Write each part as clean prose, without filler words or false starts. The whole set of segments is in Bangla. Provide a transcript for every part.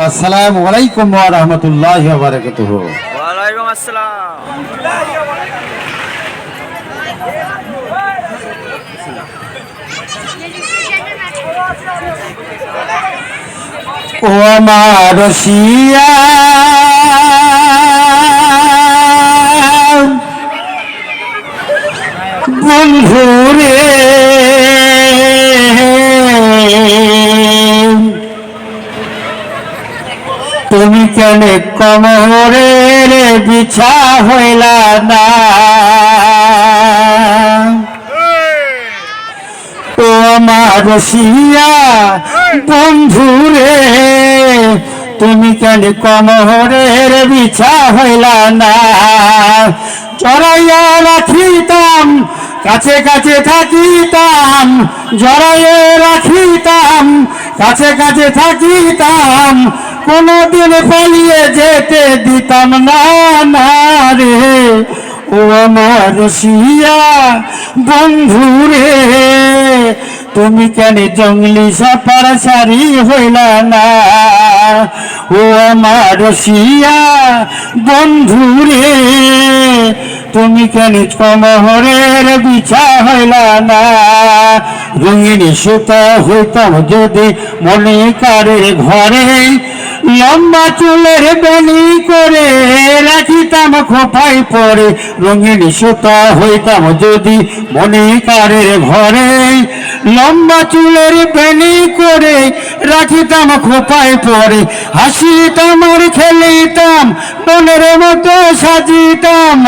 আসসালামু আলাইকুম ওয়া রাহমাতুল্লাহি ওয়া বারাকাতুহু। ওয়া আলাইকুম আসসালাম। ও আমার রসিয়া বন্ধুরে তুমি কেন কমরের বিছা হইলা না? ও আমার রসিয়া বন্ধুরে তুমি কেন কমরের বিছা হইলা না? জড়াইয়া রাখিতাম কাছে কাছে থাকিতাম, জড়াইয়া রাখিতাম কাছে কাছে থাকিতাম, কোনদিন পালিয়ে যেতে দিতাম না না রে। ও আমার রসিয়া বন্ধুরে তুমি কেন জঙ্গলি সাপার সারি হইলা না? ও আমার রসিয়া বন্ধুরে তুমি কেন কমরের বিছা হইলা না? রঙিনী সুতা হইতাম যদি মনে কারে ঘরে, লম্বা চুলের বেনি করে রাখিতাম খোপায় পরে। রঙিনী সুতা হইতাম যদি মনে কারে ঘরে, লম্বা চুলের বেনি করে রাখিতাম খোপায় পরে। হাসিতাম আর খেলিতাম মনের মতো সাজিতাম,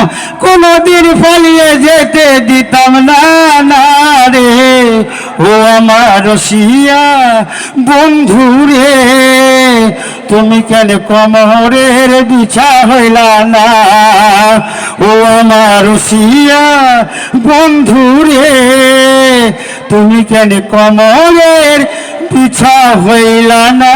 কোনদিন পালিয়ে যেতে দিতাম না না রে। ও আমার রসিয়া বন্ধুরে তুমি কেন কমরের বিছা হইলা না? ও আমার রসিয়া বন্ধুরে তুমি কেন কমরের বিছা হইলা না?